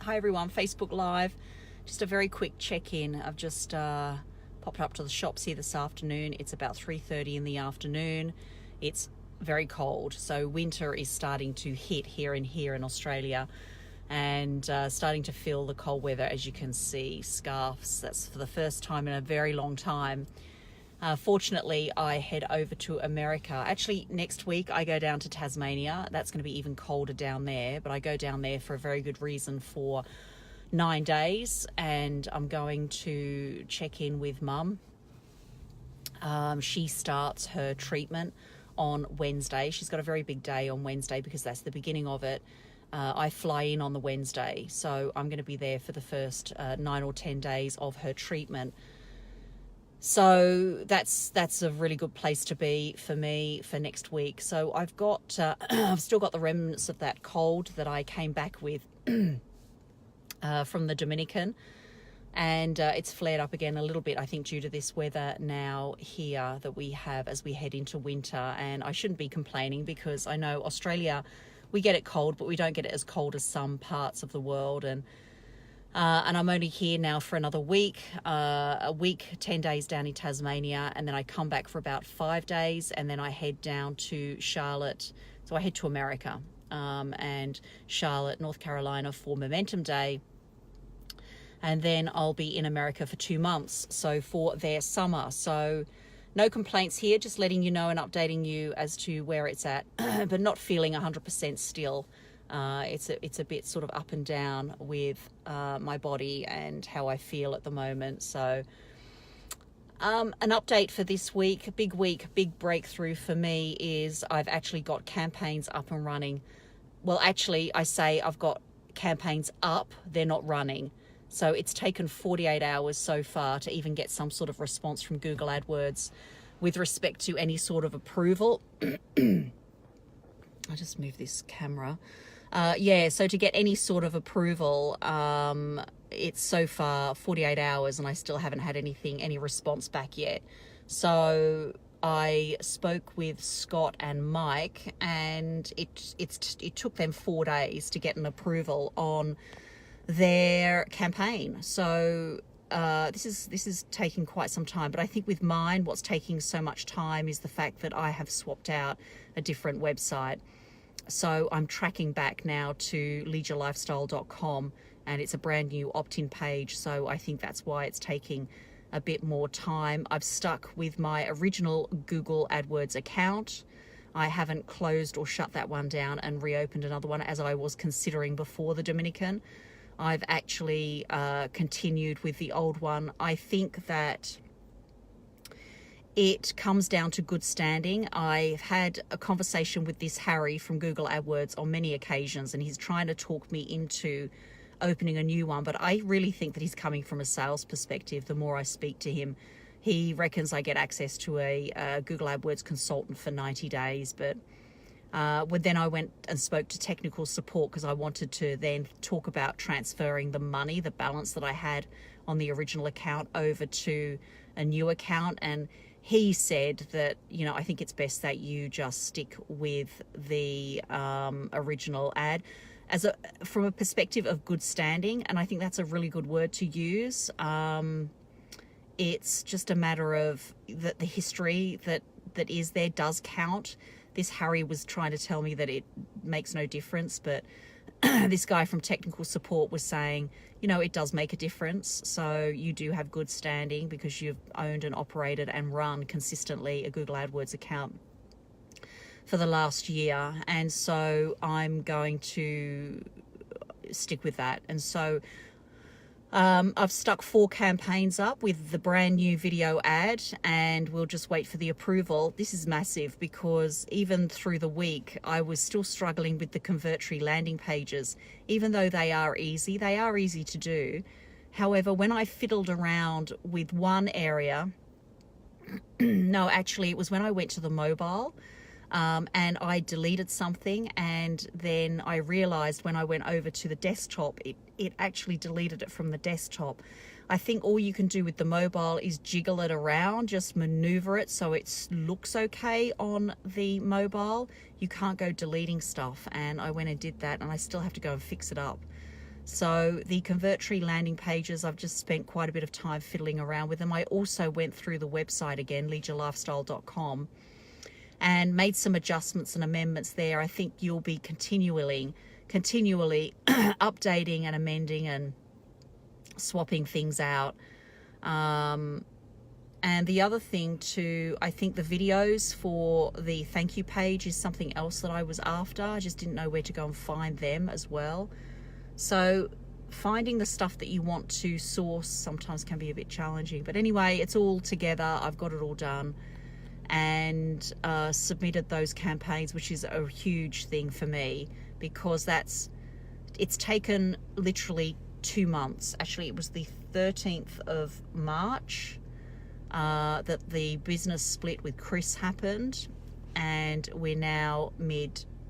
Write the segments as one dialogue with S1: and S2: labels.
S1: Hi everyone, Facebook Live. Just a very quick check-in. I've just popped up to the shops here this afternoon. It's about 3:30 in the afternoon. It's very cold, so winter is starting to hit here in Australia, and starting to feel the cold weather. As you can see, scarves. That's for the first time in a very long time. Fortunately, I head over to America. Actually, next week I go down to Tasmania. That's going to be even colder down there, but I go down there for a very good reason for 9 days, and I'm going to check in with Mum. She starts her treatment on Wednesday. She's got a very big day on Wednesday because that's the beginning of it. I fly in on the Wednesday, so I'm going to be there for the first 9 or 10 days of her treatment. So that's a really good place to be for me for next week. So I've got I've still got the remnants of that cold that I came back with from the Dominican, and it's flared up again a little bit, I think, due to this weather now here that we have as we head into winter. And I shouldn't be complaining because I know Australia, we get it cold, but we don't get it as cold as some parts of the world. And I'm only here now for another week, 10 days down in Tasmania, and then I come back for about 5 days, and then I head down to Charlotte. So I head to America and Charlotte, North Carolina for Momentum Day, and then I'll be in America for 2 months, so for their summer. So no complaints here, just letting you know and updating you as to where it's at, but not feeling 100% still. It's a bit sort of up and down with my body and how I feel at the moment. So an update for this week, big breakthrough for me is I've actually got campaigns up and running. Well, actually, I say I've got campaigns up, they're not running. So it's taken 48 hours so far to even get some sort of response from Google AdWords with respect to any sort of approval. I'll just move this camera. So to get any sort of approval, it's so far 48 hours and I still haven't had any response back yet. So I spoke with Scott and Mike, and it took them 4 days to get an approval on their campaign. So this is taking quite some time, but I think with mine, what's taking so much time is the fact that I have swapped out a different website. So I'm tracking back now to leisureLifestyle.com, and it's a brand new opt-in page. So I think that's why it's taking a bit more time. I've stuck with my original Google AdWords account. I haven't closed or shut that one down and reopened another one as I was considering before the Dominican. I've actually continued with the old one. I think that it comes down to good standing. I've had a conversation with this Harry from Google AdWords on many occasions, and he's trying to talk me into opening a new one, but I really think that he's coming from a sales perspective. The more I speak to him, he reckons I get access to a Google AdWords consultant for 90 days. But then I went and spoke to technical support because I wanted to then talk about transferring the money, the balance that I had on the original account over to a new account. And he said that, I think it's best that you just stick with the original ad from a perspective of good standing. And I think that's a really good word to use. It's just a matter of that the history that is there does count. This Harry was trying to tell me that it makes no difference, but this guy from technical support was saying, it does make a difference. So you do have good standing because you've owned and operated and run consistently a Google AdWords account for the last year. And so I'm going to stick with that. And so I've stuck 4 campaigns up with the brand new video ad, and we'll just wait for the approval. This is massive because even through the week, I was still struggling with the Convertry landing pages, even though they are easy to do. However, when I fiddled around with one area, no, actually it was when I went to the mobile, and I deleted something, and then I realized when I went over to the desktop, it actually deleted it from the desktop. I think all you can do with the mobile is jiggle it around, just maneuver it so it looks okay on the mobile. You can't go deleting stuff, and I went and did that, and I still have to go and fix it up. So the Convertry landing pages, I've just spent quite a bit of time fiddling around with them. I also went through the website again, leadyourlifestyle.com, and made some adjustments and amendments there. I think you'll be continually updating and amending and swapping things out. And the other thing too, I think the videos for the thank you page is something else that I was after. I just didn't know where to go and find them as well. So finding the stuff that you want to source sometimes can be a bit challenging. But anyway, it's all together. I've got it all done and submitted those campaigns, which is a huge thing for me, because it's taken literally 2 months. Actually, it was the 13th of March that the business split with Chris happened, and we're now mid-May.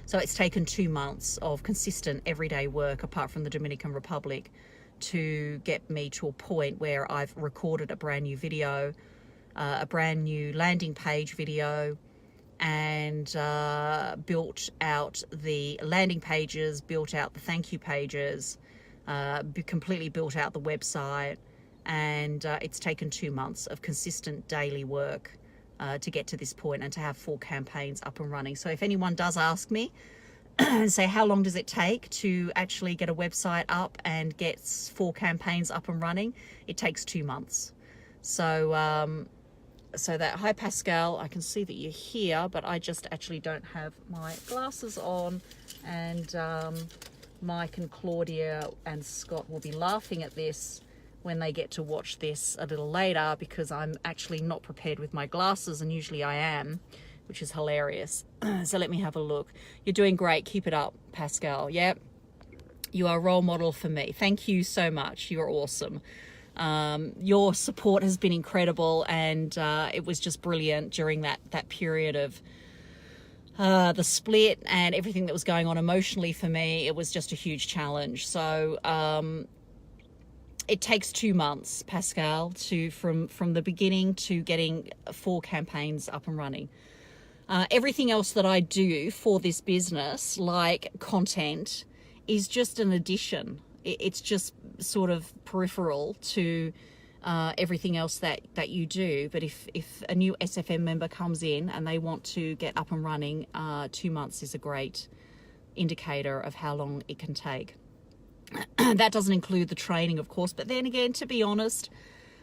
S1: So it's taken 2 months of consistent everyday work, apart from the Dominican Republic, to get me to a point where I've recorded a brand new video, a brand new landing page video, and built out the landing pages, built out the thank you pages, completely built out the website, and it's taken 2 months of consistent daily work to get to this point and to have 4 campaigns up and running. So if anyone does ask me and say, how long does it take to actually get a website up and get 4 campaigns up and running, it takes 2 months. So so that, hi Pascal, I can see that you're here, but I just actually don't have my glasses on, and Mike and Claudia and Scott will be laughing at this when they get to watch this a little later, because I'm actually not prepared with my glasses, and usually I am, which is hilarious. So let me have a look. You're doing great. Keep it up, Pascal. Yep. You are a role model for me. Thank you so much. You're awesome. Your support has been incredible, and it was just brilliant during that period of the split and everything that was going on emotionally for me. It was just a huge challenge. So it takes 2 months, Pascal, from the beginning to getting 4 campaigns up and running. Everything else that I do for this business, like content, is just an addition. It's just sort of peripheral to everything else that you do. But if a new SFM member comes in and they want to get up and running, 2 months is a great indicator of how long it can take. That doesn't include the training, of course, but then again, to be honest,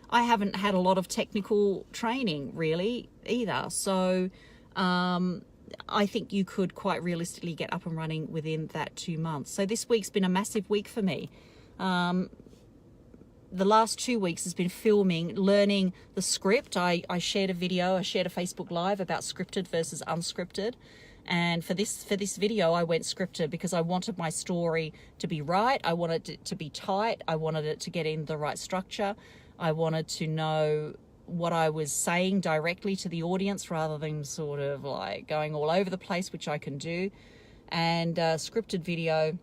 S1: I haven't had a lot of technical training really either. So I think you could quite realistically get up and running within that 2 months. So this week's been a massive week for me. The last 2 weeks has been filming, learning the script. I shared a video, I shared a Facebook Live about scripted versus unscripted. And for this video, I went scripted because I wanted my story to be right. I wanted it to be tight. I wanted it to get in the right structure. I wanted to know what I was saying directly to the audience rather than sort of like going all over the place, which I can do. And scripted video,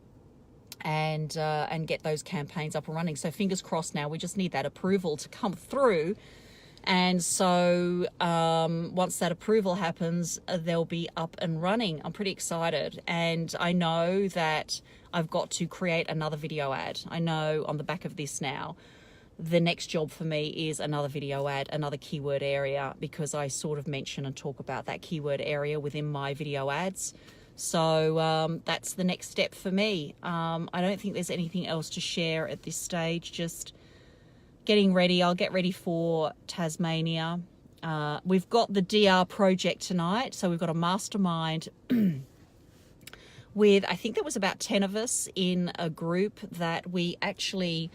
S1: and get those campaigns up and running. So fingers crossed now. We just need that approval to come through. And so once that approval happens, they'll be up and running. I'm pretty excited. And I know that I've got to create another video ad. I know on the back of this now, the next job for me is another video ad, another keyword area, because I sort of mention and talk about that keyword area within my video ads. So that's the next step for me. I don't think there's anything else to share at this stage. Just getting ready. I'll get ready for Tasmania. We've got the DR project tonight. So we've got a mastermind with, I think there was about 10 of us in a group that we actually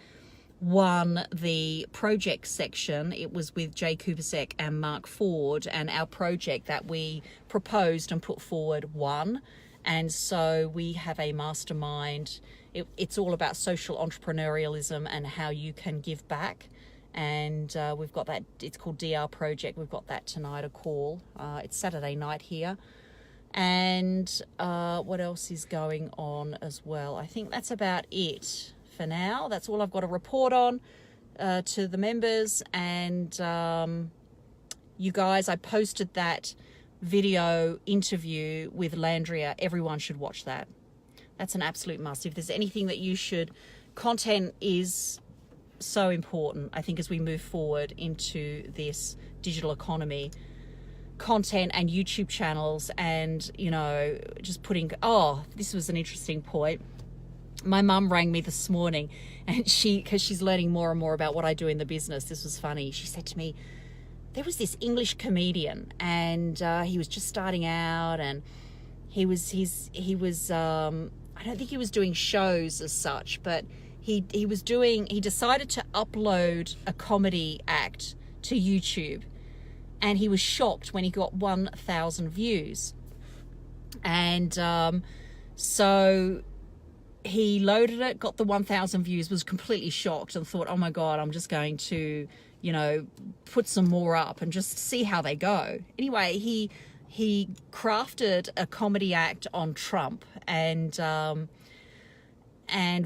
S1: won the project section. It was with Jay Kubasek and Mark Ford, and our project that we proposed and put forward won. And so we have a mastermind. It's all about social entrepreneurialism and how you can give back. And we've got that, it's called DR Project. We've got that tonight, a call. It's Saturday night here. And what else is going on as well? I think that's about it for now. That's all I've got to report on to the members. And you guys, I posted that video interview with Landria. Everyone should watch that. That's an absolute must. If there's anything that you should, content is so important, I think, as we move forward into this digital economy. Content and YouTube channels, and, you know, just putting, oh, this was an interesting point. My mum rang me this morning, and because she's learning more and more about what I do in the business, this was funny. She said to me, there was this English comedian, and he was just starting out, and he was I don't think he was doing shows as such, but he decided to upload a comedy act to YouTube, and he was shocked when he got 1,000 views. And so he loaded it, got the 1,000 views, was completely shocked, and thought, oh my God, I'm just going to, you know, put some more up and just see how they go. Anyway, he crafted a comedy act on Trump, and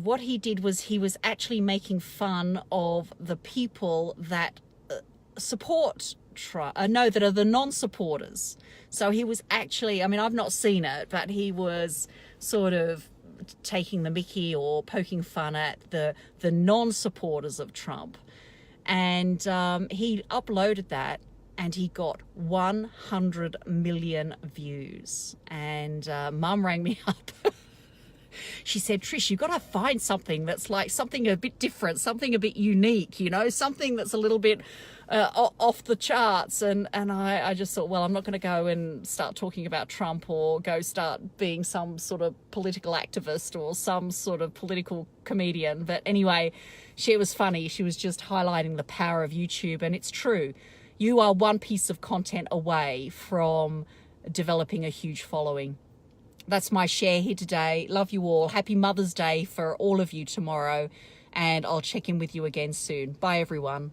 S1: what he did was he was actually making fun of the people that support Trump, that are the non-supporters. So he was actually, I mean, I've not seen it, but he was sort of taking the mickey or poking fun at the non-supporters of Trump. And he uploaded that, and he got 100 million views. And Mum rang me up. She said, Trish, you've got to find something that's like something a bit different, something a bit unique, you know, something that's a little bit off the charts. And I just thought, well, I'm not going to go and start talking about Trump or go start being some sort of political activist or some sort of political comedian. But anyway, it was funny. She was just highlighting the power of YouTube. And it's true. You are one piece of content away from developing a huge following. That's my share here today. Love you all. Happy Mother's Day for all of you tomorrow. And I'll check in with you again soon. Bye, everyone.